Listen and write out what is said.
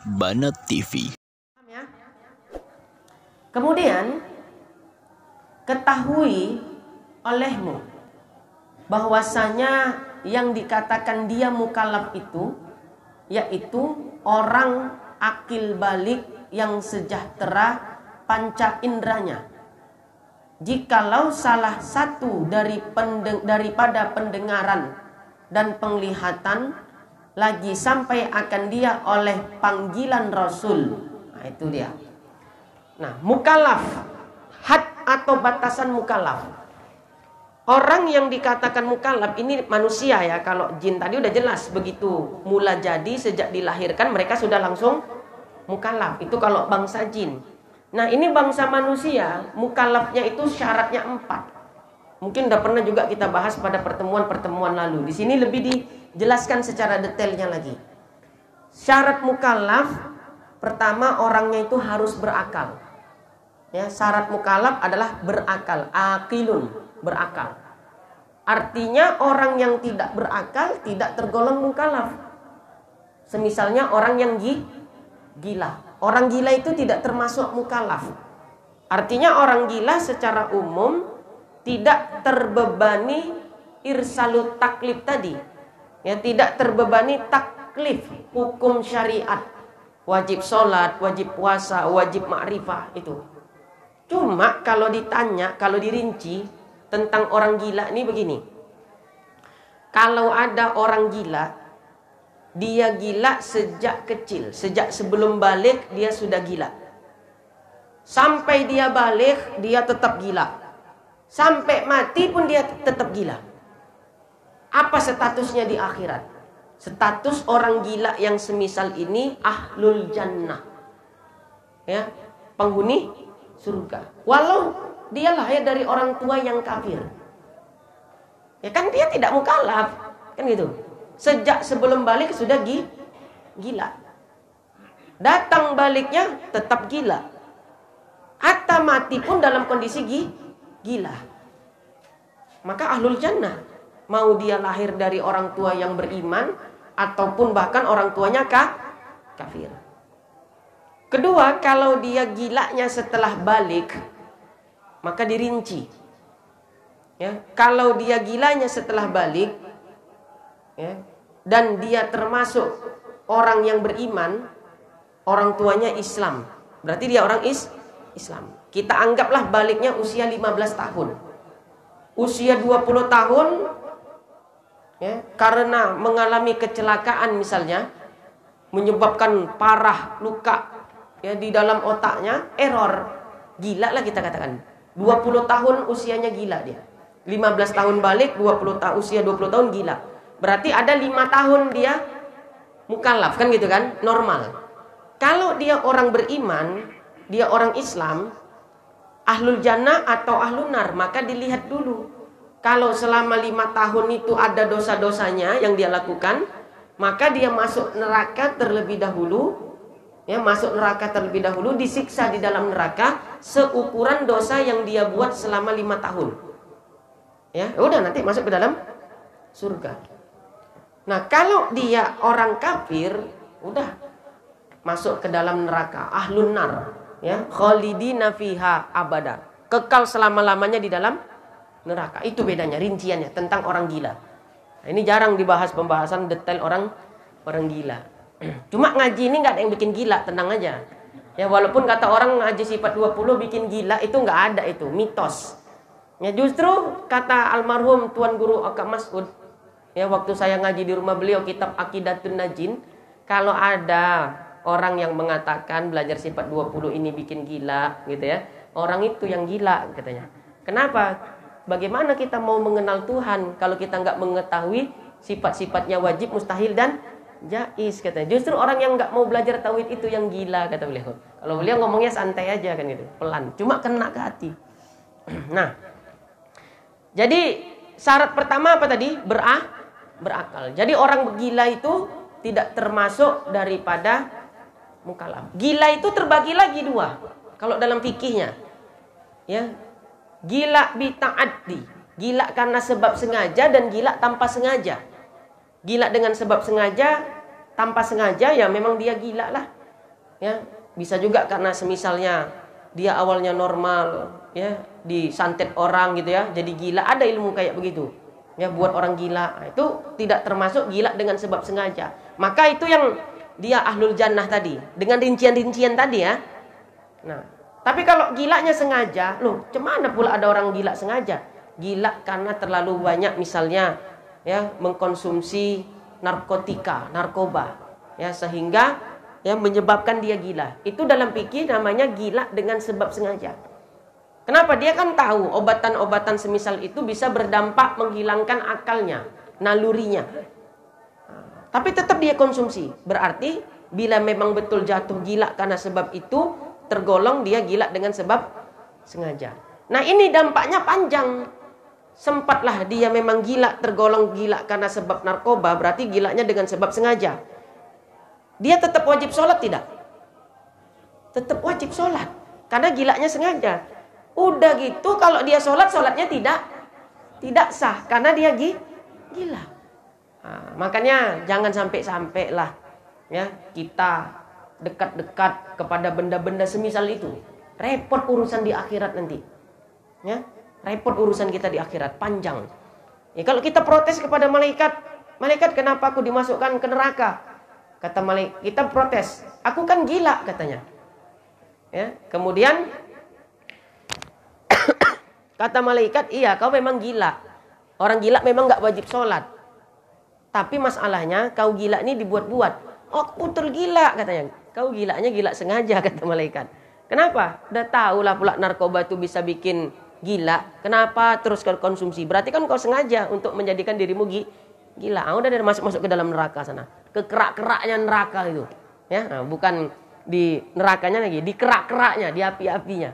Banat TV. Kemudian ketahui olehmu bahwasanya yang dikatakan dia mukallaf itu yaitu orang akil balik yang sejahtera panca inderanya. Jikalau salah satu daripada pendengaran dan penglihatan lagi sampai akan dia oleh panggilan Rasul. Nah, itu dia. Nah, mukallaf, had atau batasan mukallaf. Orang yang dikatakan mukallaf ini manusia ya. Kalau jin tadi udah jelas, begitu mula jadi sejak dilahirkan mereka sudah langsung mukallaf. Itu kalau bangsa jin. Nah, ini bangsa manusia, mukallafnya itu syaratnya 4. Mungkin udah pernah juga kita bahas pada pertemuan-pertemuan lalu. Di sini lebih dijelaskan secara detailnya lagi. Syarat mukallaf pertama, orangnya itu harus berakal. Ya, syarat mukallaf adalah berakal, aqilun, berakal. Artinya orang yang tidak berakal tidak tergolong mukallaf. Semisalnya orang yang gila. Orang gila itu tidak termasuk mukallaf. Artinya orang gila secara umum tidak terbebani irsalut taklif tadi. Ya, tidak terbebani taklif hukum syariat. Wajib sholat, wajib puasa, wajib ma'rifah itu. Cuma kalau ditanya, kalau dirinci tentang orang gila ini begini. Kalau ada orang gila, dia gila sejak kecil, sejak sebelum balik dia sudah gila. Sampai dia balik dia tetap gila. Sampai mati pun dia tetap gila. Apa statusnya di akhirat? Status orang gila yang semisal ini ahlul jannah. Ya, penghuni surga. Walau dia lahir dari orang tua yang kafir. Ya kan dia tidak mukallaf, kan gitu. Sejak sebelum balik sudah gila. Datang baliknya tetap gila. Hatta mati pun dalam kondisi gila. Maka ahlul jannah. Mau dia lahir dari orang tua yang beriman ataupun bahkan orang tuanya kafir. Kedua, kalau dia gilanya setelah balik, maka dirinci. Ya, kalau dia gilanya setelah balik, ya, dan dia termasuk orang yang beriman, orang tuanya Islam, berarti dia orang Islam. Kita anggaplah baliknya usia 15 tahun. Usia 20 tahun, ya, karena mengalami kecelakaan misalnya, menyebabkan parah luka ya di dalam otaknya, error, gila lah kita katakan. 20 tahun usianya gila dia. 15 tahun balik, usia 20 tahun gila. Berarti ada 5 tahun dia mukallaf, kan gitu kan? Normal. Kalau dia orang beriman, dia orang Islam, ahlul jannah atau ahlun nar, maka dilihat dulu. Kalau selama 5 tahun itu ada dosa-dosanya yang dia lakukan, maka dia masuk neraka terlebih dahulu. Ya, masuk neraka terlebih dahulu, disiksa di dalam neraka seukuran dosa yang dia buat selama 5 tahun. Ya, udah nanti masuk ke dalam surga. Nah, kalau dia orang kafir, udah masuk ke dalam neraka, ahlun nar, ya, khalidina fiha abada. Kekal selama-lamanya di dalam neraka. Itu bedanya, rinciannya tentang orang gila. Nah, ini jarang dibahas pembahasan detail orang gila. Cuma ngaji ini nggak ada yang bikin gila, tenang aja. Ya, walaupun kata orang ngaji sifat 20 bikin gila, itu nggak ada, itu mitos. Ya, justru kata almarhum Tuan Guru Aka Mas'ud, ya, waktu saya ngaji di rumah beliau kitab Aqidatun Najin, kalau ada orang yang mengatakan belajar sifat 20 ini bikin gila gitu ya, orang itu yang gila katanya. Kenapa? Bagaimana kita mau mengenal Tuhan kalau kita nggak mengetahui sifat-sifatnya wajib, mustahil dan jaiz katanya. Justru orang yang nggak mau belajar tauhid itu yang gila kata beliau. Kalau beliau ngomongnya santai aja kan gitu, pelan, cuma kena ke hati. Nah, jadi syarat pertama apa tadi? Berakal. Jadi orang gila itu tidak termasuk daripada mukallaf. Gila itu terbagi lagi 2. Kalau dalam fikihnya, ya, gila bita'addi, gila karena sebab sengaja dan gila tanpa sengaja. Gila dengan sebab sengaja, tanpa sengaja ya memang dia gila lah. Ya, bisa juga karena semisalnya dia awalnya normal, ya, disantet orang gitu ya, jadi gila. Ada ilmu kayak begitu. Ya, buat orang gila. Nah, itu tidak termasuk gila dengan sebab sengaja. Maka itu yang dia ahlul jannah tadi, dengan rincian-rincian tadi ya. Nah, tapi kalau gilanya sengaja, loh, cemana pula ada orang gila sengaja? Gila karena terlalu banyak misalnya ya mengkonsumsi narkotika, narkoba, ya, sehingga ya menyebabkan dia gila. Itu dalam fikih namanya gila dengan sebab sengaja. Kenapa? Dia kan tahu obatan-obatan semisal itu bisa berdampak menghilangkan akalnya, nalurinya. Tapi tetap dia konsumsi. Berarti bila memang betul jatuh gila karena sebab itu, tergolong dia gila dengan sebab sengaja. Nah, ini dampaknya panjang. Sempatlah dia memang gila, tergolong gila karena sebab narkoba, berarti gilanya dengan sebab sengaja. Dia tetap wajib sholat tidak? Tetap wajib sholat. Karena gilanya sengaja. Udah gitu kalau dia sholat, sholatnya tidak sah. Karena dia gila. Nah, makanya jangan sampai-sampai lah ya, kita dekat-dekat kepada benda-benda semisal itu. Repot urusan di akhirat nanti. Ya, repot urusan kita di akhirat, panjang. Ya, kalau kita protes kepada malaikat, malaikat kenapa aku dimasukkan ke neraka? Kata malaikat, kita protes, aku kan gila katanya. Ya, kemudian kata malaikat, iya kau memang gila. Orang gila memang gak wajib sholat. Tapi masalahnya kau gila ini dibuat-buat. Oh, aku tergila katanya. Kau gilanya gila sengaja kata malaikat. Kenapa? Udah tahu lah pula narkoba itu bisa bikin gila. Kenapa terus kau konsumsi? Berarti kan kau sengaja untuk menjadikan dirimu gila. Udah masuk ke dalam neraka sana. Ke kerak-keraknya neraka itu. Ya, bukan di nerakanya lagi, di kerak-keraknya, di api-apinya.